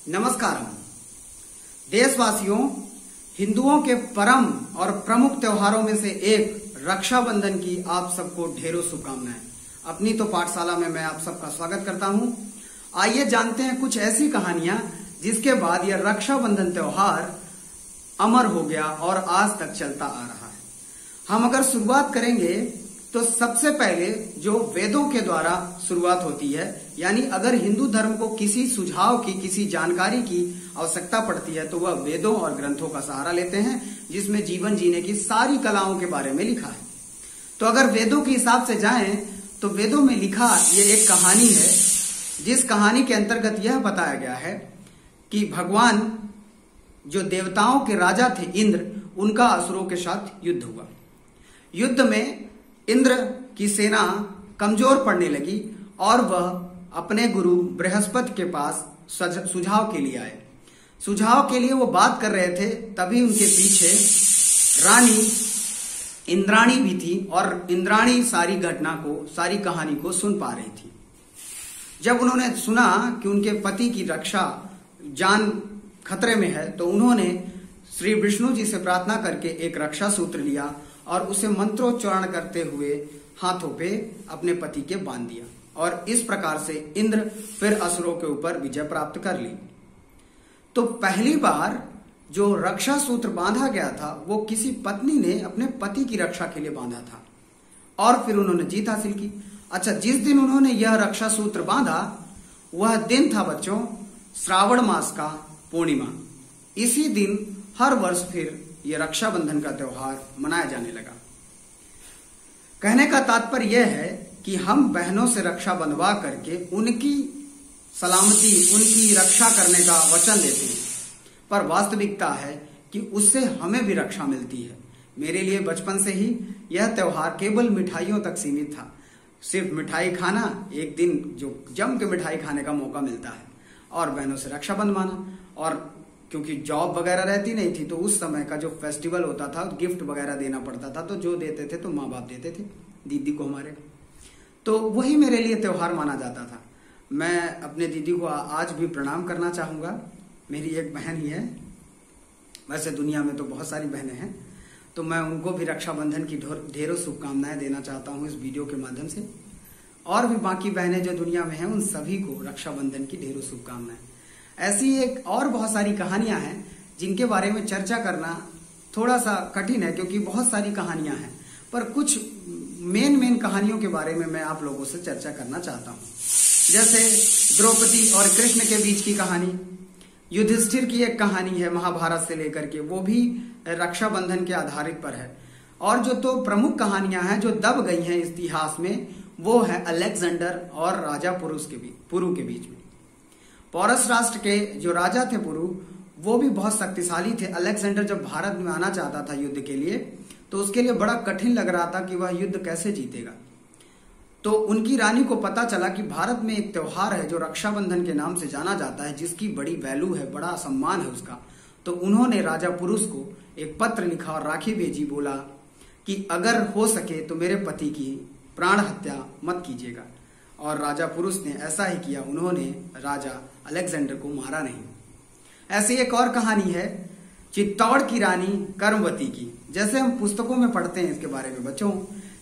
नमस्कार देशवासियों, हिंदुओं के परम और प्रमुख त्योहारों में से एक रक्षाबंधन की आप सबको ढेरों शुभकामनाएं। अपनी तो पाठशाला में मैं आप सबका स्वागत करता हूं। आइए जानते हैं कुछ ऐसी कहानियां जिसके बाद यह रक्षाबंधन त्योहार अमर हो गया और आज तक चलता आ रहा है। हम अगर शुरुआत करेंगे तो सबसे पहले जो वेदों के द्वारा शुरुआत होती है, यानी अगर हिंदू धर्म को किसी सुझाव की, किसी जानकारी की आवश्यकता पड़ती है तो वह वेदों और ग्रंथों का सहारा लेते हैं, जिसमें जीवन जीने की सारी कलाओं के बारे में लिखा है। तो अगर वेदों के हिसाब से जाएं तो वेदों में लिखा ये एक कहानी है, जिस कहानी के अंतर्गत यह बताया गया है कि भगवान जो देवताओं के राजा थे इंद्र, उनका असुरों के साथ युद्ध हुआ। युद्ध में इंद्र की सेना कमजोर पड़ने लगी और वह अपने गुरु बृहस्पति के पास सुझाव के लिए आए। सुझाव के लिए वो बात कर रहे थे, तभी उनके पीछे रानी इंद्राणी भी थी और इंद्राणी सारी घटना को, सारी कहानी को सुन पा रही थी। जब उन्होंने सुना कि उनके पति की रक्षा, जान खतरे में है, तो उन्होंने श्री विष्णु जी से प्रार्थना करके एक रक्षा सूत्र लिया और उसे मंत्रोच्चारण करते हुए हाथों पे अपने पति के बांध दिया और इस प्रकार से इंद्र फिर असुरों के ऊपर विजय प्राप्त कर ली। तो पहली बार जो रक्षा सूत्र बांधा गया था वो किसी पत्नी ने अपने पति की रक्षा के लिए बांधा था और फिर उन्होंने जीत हासिल की। अच्छा, जिस दिन उन्होंने यह रक्षा सूत्र बांधा वह दिन था बच्चों श्रावण मास का पूर्णिमा। इसी दिन हर वर्ष फिर यह रक्षाबंधन का त्योहार मनाया जाने लगा। कहने का तात्पर्य यह है कि हम बहनों से रक्षा बंधवा करके उनकी सलामती, उनकी रक्षा करने का वचन देते हैं, पर वास्तविकता है कि उससे हमें भी रक्षा मिलती है। मेरे लिए बचपन से ही यह त्योहार केवल मिठाइयों तक सीमित था। सिर्फ मिठाई खाना, एक दिन जो जम के मिठाई खाने का मौका मिलता है और बहनों से रक्षा बंधवाना। और क्योंकि जॉब वगैरह रहती नहीं थी तो उस समय का जो फेस्टिवल होता था, गिफ्ट वगैरह देना पड़ता था, तो जो देते थे तो माँ बाप देते थे दीदी को हमारे, तो वही मेरे लिए त्योहार माना जाता था। मैं अपने दीदी को आज भी प्रणाम करना चाहूंगा। मेरी एक बहन ही है, वैसे दुनिया में तो बहुत सारी बहनें हैं, तो मैं उनको भी रक्षाबंधन की ढेरों शुभकामनाएं देना चाहता हूं इस वीडियो के माध्यम से। और भी बाकी बहनें जो दुनिया में हैं उन सभी को रक्षाबंधन की ढेरों शुभकामनाएं। ऐसी एक और बहुत सारी कहानियां हैं जिनके बारे में चर्चा करना थोड़ा सा कठिन है, क्योंकि बहुत सारी कहानियां हैं, पर कुछ मेन कहानियों के बारे में मैं आप लोगों से चर्चा करना चाहता हूं। जैसे द्रौपदी और कृष्ण के बीच की कहानी, युधिष्ठिर की एक कहानी है महाभारत से लेकर के, वो भी रक्षाबंधन के आधारित पर है। और जो तो प्रमुख कहानियां हैं जो दब गई हैं इतिहास में, वो है अलेक्जेंडर और राजा पुरु के बीच में। पौरस राष्ट्र के जो राजा थे पुरु, वो भी बहुत शक्तिशाली थे। अलेक्जेंडर जब भारत में आना चाहता था युद्ध के लिए, तो उसके लिए बड़ा कठिन लग रहा था कि वह युद्ध कैसे जीतेगा। तो उनकी रानी को पता चला कि भारत में एक त्योहार है जो रक्षाबंधन के नाम से जाना जाता है, जिसकी बड़ी वैल्यू है, बड़ा सम्मान है उसका। तो उन्होंने राजा पुरुष को एक पत्र लिखा और राखी भेजी, बोला कि अगर हो सके तो मेरे पति की प्राण हत्या मत कीजिएगा। और राजा पुरुष ने ऐसा ही किया, उन्होंने राजा अलेक्जेंडर को मारा नहीं। ऐसी एक और कहानी है चित्तौड़ की रानी कर्मवती की। जैसे हम पुस्तकों में पढ़ते हैं इसके बारे में बच्चों,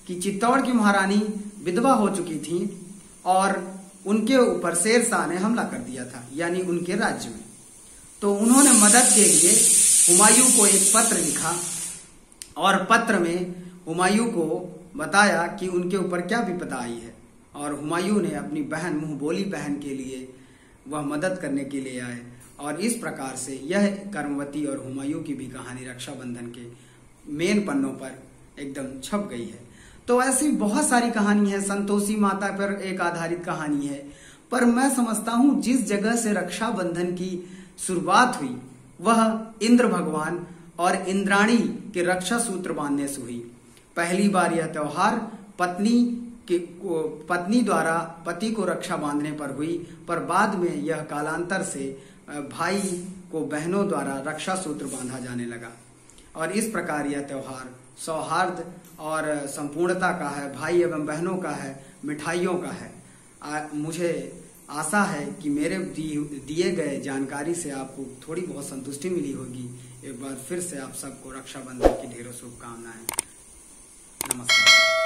कि चित्तौड़ की महारानी विधवा हो चुकी थी और उनके ऊपर शेरशाह ने हमला कर दिया था, यानी उनके राज्य में। तो उन्होंने मदद के लिए हुमायूं को एक पत्र लिखा और पत्र में हुमायूं को बताया कि उनके ऊपर क्या विपदा आई है। और हुमायूं ने अपनी बहन, मुंह बोली बहन के लिए वह मदद करने के लिए आए। और इस प्रकार से यह कर्मवती और हुमायूं की भी कहानी रक्षाबंधन के मेन पन्नों पर एकदम छप गई है। तो ऐसी बहुत सारी कहानी है। संतोषी माता पर एक आधारित कहानी है। पर मैं समझता हूं जिस जगह से रक्षाबंधन की शुरुआत हुई वह इंद्र भगवान और इंद्राणी के रक्षा सूत्र बांधने से हुई। पहली बार यह त्योहार पत्नी द्वारा पति को रक्षा बांधने पर हुई, पर बाद में यह कालांतर से भाई को बहनों द्वारा रक्षा सूत्र बांधा जाने लगा। और इस प्रकार यह त्योहार सौहार्द और संपूर्णता का है, भाई एवं बहनों का है, मिठाइयों का है। मुझे आशा है कि मेरे दिए गए जानकारी से आपको थोड़ी बहुत संतुष्टि मिली होगी। एक बार फिर से आप सबको रक्षाबंधन की ढेरों शुभकामनाएं। नमस्कार।